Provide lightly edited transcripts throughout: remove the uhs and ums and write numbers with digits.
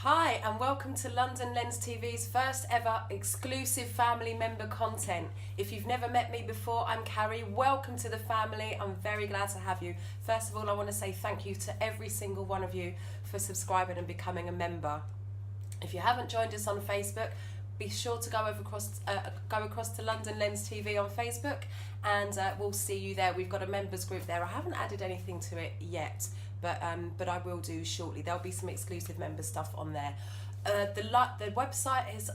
Hi and welcome to London Lens TV's first ever exclusive family member content. If you've never met me before, I'm Carrie. Welcome to the family. I'm very glad to have you. First of all, I want to say thank you to every single one of you for subscribing and becoming a member. If you haven't joined us on Facebook, be sure to go across to London Lens TV on Facebook, and we'll see you there. We've got a members group there. I haven't added anything to it yet, but I will do shortly. There'll be some exclusive member stuff on there. The website is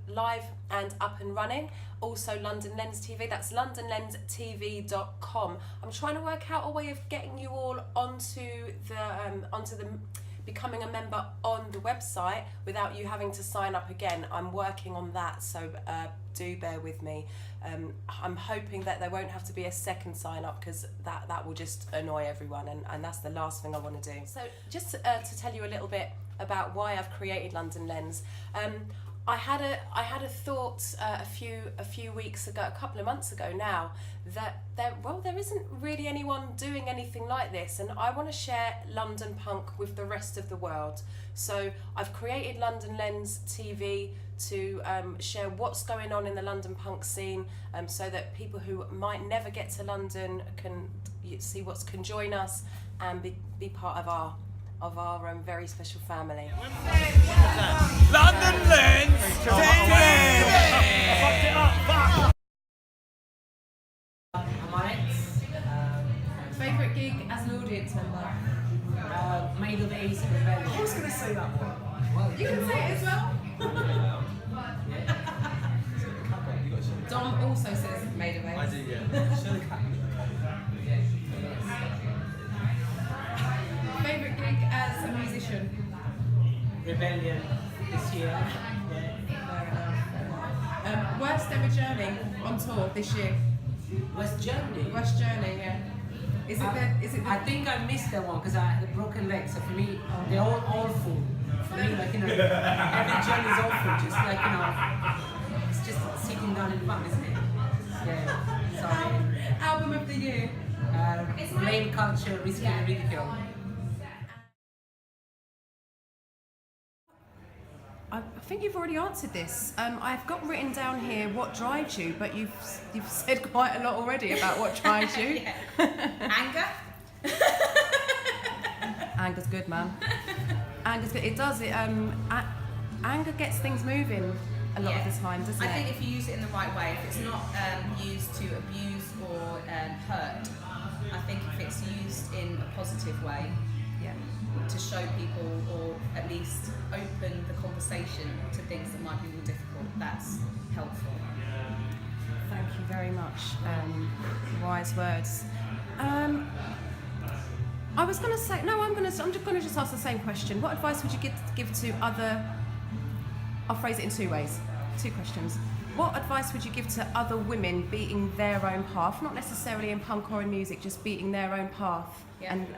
live and up and running. Also London Lens TV, that's londonlenstv.com. I'm trying to work out a way of getting you all onto the becoming a member on the website without you having to sign up again. I'm working on that, so do bear with me. I'm hoping that there won't have to be a second sign up, because that will just annoy everyone, and that's the last thing I want to do. So just to tell you a little bit about why I've created London Lens. I had a thought a few weeks ago, a couple of months ago now, that there isn't really anyone doing anything like this, and I want to share London punk with the rest of the world. So I've created London Lens TV to share what's going on in the London punk scene, so that people who might never get to London can join us and be part of our very special family. London Lens TV! Favourite gig as an audience member? Maid of the East Rebellion. I was going to say that one. Well, you can say it as well. Dom also says Maid of Ace. I do, yeah. Favourite gig as a musician? Rebellion this year. Worst ever journey on tour this year? West Germany. Worst journey, yeah. Is it I think I missed that one because I had a broken leg. So for me, they're all awful. For me, like, every journey is awful. Just like, it's just sitting down in fun, isn't it? Yeah. Sorry. Album of the year? Blame culture, risky and ridicule. I think you've already answered this. I've got written down here what drives you, but you've said quite a lot already about what drives you. Anger? Anger's good, man. Anger's good. It does. Anger gets things moving a lot of the time, doesn't it? I think if you use it in the right way, if it's not used to abuse or hurt, I think if it's used in a positive way, to show people, or at least open the conversation to things that might be more difficult, that's helpful. Thank you very much. Wise words. I was going to say, no, I'm just going to just ask the same question. What advice would you give to other, I'll phrase it in two ways, two questions. What advice would you give to other women beating their own path, not necessarily in punk or in music, just beating their own path and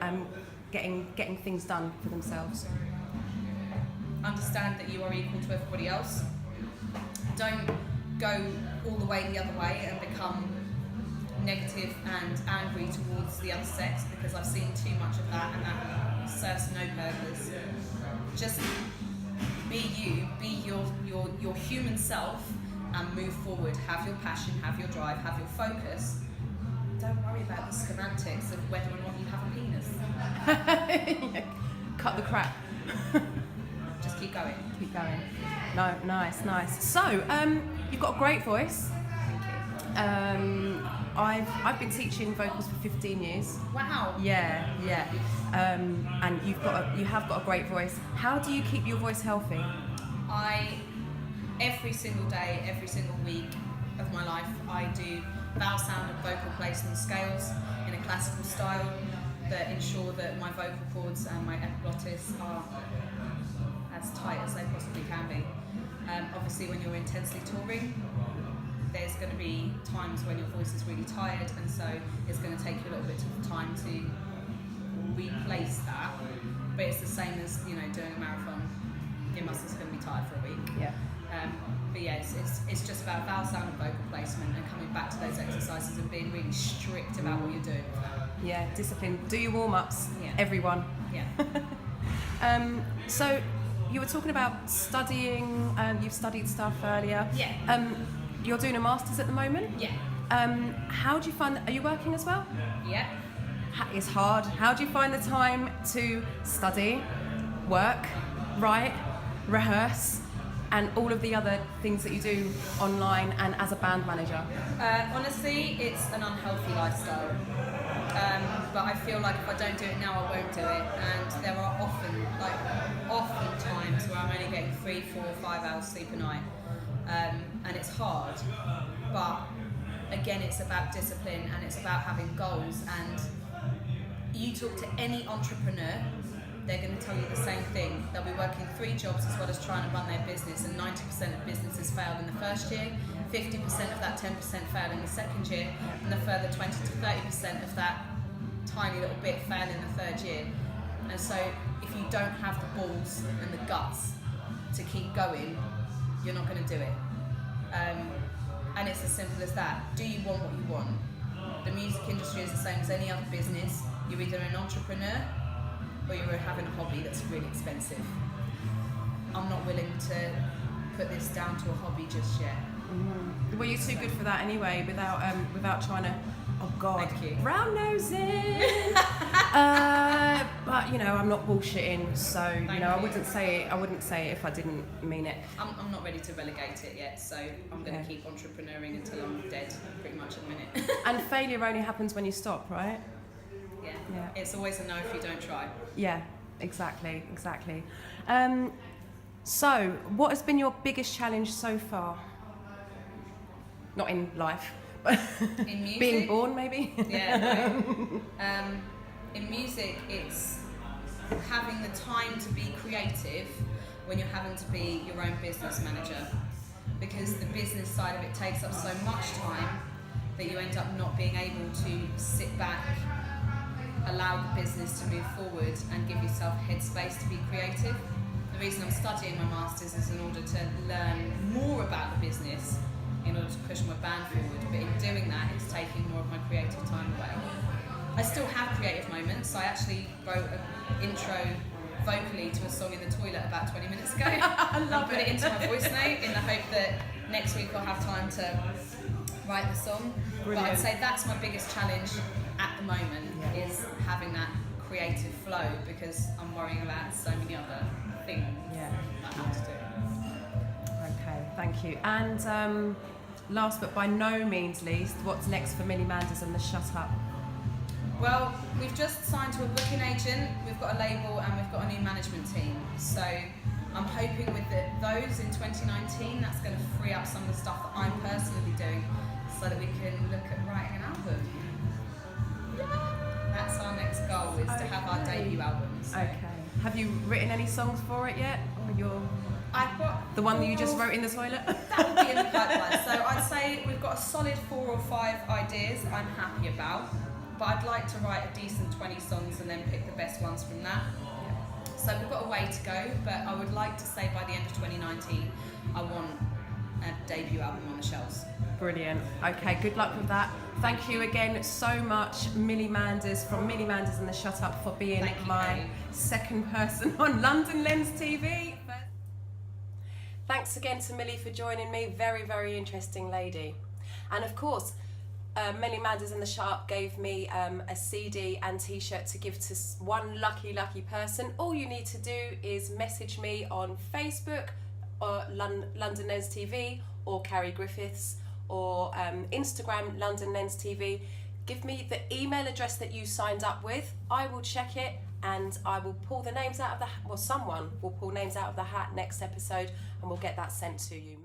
getting things done for themselves? Understand that you are equal to everybody else. Don't go all the way the other way and become negative and angry towards the other sex, because I've seen too much of that, and that serves no purpose. Just be you, be your human self, and move forward. Have your passion, have your drive, have your focus. Don't worry about the semantics of whether or not you have a penis. Cut the crap. Just keep going. Keep going. No, nice. So, you've got a great voice. Thank you. I've been teaching vocals for 15 years. Wow. Yeah. And you have got a great voice. How do you keep your voice healthy? Every single day, every single week of my life, I do vowel sound and vocal placement scales in a classical style that ensure that my vocal cords and my epiglottis are as tight as they possibly can be. Obviously, when you're intensely touring, there's going to be times when your voice is really tired, and so it's going to take you a little bit of time to replace that. But it's the same as doing a marathon. Your muscles are going to be tired for a week. Yeah. But yeah, it's just about vowel sound and vocal placement, and coming back to those exercises and being really strict about what you're doing. Yeah, discipline. Do your warm-ups, Yeah. everyone. Yeah. So you were talking about studying. You've studied stuff earlier. Yeah. You're doing a master's at the moment. Yeah. How do you find? Are you working as well? Yeah. It's hard. How do you find the time to study, work, write, rehearse, and all of the other things that you do online and as a band manager? Honestly, it's an unhealthy lifestyle. But I feel like if I don't do it now, I won't do it. And there are often times where I'm only getting 3, 4, 5 hours sleep a night. And it's hard. But again, it's about discipline and it's about having goals. And you talk to any entrepreneur, they're going to tell you the same thing. They'll be working 3 jobs as well as trying to run their business, and 90% of businesses fail in the first year, 50% of that 10% fail in the second year, and the further 20 to 30% of that tiny little bit fail in the third year. And so if you don't have the balls and the guts to keep going, you're not going to do it. And it's as simple as that. Do you want what you want? The music industry is the same as any other business. You're either an entrepreneur or you're having a hobby that's really expensive. I'm not willing to put this down to a hobby just yet. Mm-hmm. Well, you're too good for that anyway, without trying to, oh God, Thank you. round nosing. But you know, I'm not bullshitting, so Thank I you. wouldn't say it if I didn't mean it. I'm not ready to relegate it yet, so I'm going to keep entrepreneuring until I'm dead, pretty much at the minute. And failure only happens when you stop, right? Yeah. It's always a no if you don't try. Yeah, exactly. So, what has been your biggest challenge so far? Not in life, but In music? being born, maybe? Yeah, right. In music, it's having the time to be creative when you're having to be your own business manager, because the business side of it takes up so much time that you end up not being able to sit back, allow the business to move forward and give yourself headspace to be creative. The reason I'm studying my masters is in order to learn more about the business in order to push my band forward, but in doing that it's taking more of my creative time away. I still have creative moments. I actually wrote an intro vocally to a song in the toilet about 20 minutes ago. I love put it into my voice note in the hope that next week I'll have time to write the song. Brilliant. But I'd say that's my biggest challenge at the moment, is having that creative flow, because I'm worrying about so many other things that I have to do. Okay, thank you. And last but by no means least, what's next for Millie Manders and the Shut Up? Well, we've just signed to a booking agent, we've got a label and we've got a new management team. So I'm hoping with those in 2019, that's going to free up some of the stuff that I'm personally doing so that we can look at writing an album. That's our next goal, is to have our debut album. So. Okay. Have you written any songs for it yet? Or I've got the one that you just wrote in the toilet? That will be in the pipeline. So I'd say we've got a solid 4 or 5 ideas I'm happy about, but I'd like to write a decent 20 songs and then pick the best ones from that. So we've got a way to go, but I would like to say by the end of 2019, I want a debut album on the shelves. Brilliant. Okay, good luck with that. Thank you again so much, Millie Manders from Millie Manders and the Shut Up, for being Thank you, my Carrie. second person on London Lens TV. Thanks again to Millie for joining me. Very, very interesting lady. And of course, Millie Manders and the Shut Up gave me a CD and t-shirt to give to one lucky person. All you need to do is message me on Facebook or London Lens TV or Carrie Griffiths, or Instagram London Lens TV. Give me the email address that you signed up with. I will check it and I will pull the names out of the hat. Well, someone will pull names out of the hat next episode and we'll get that sent to you.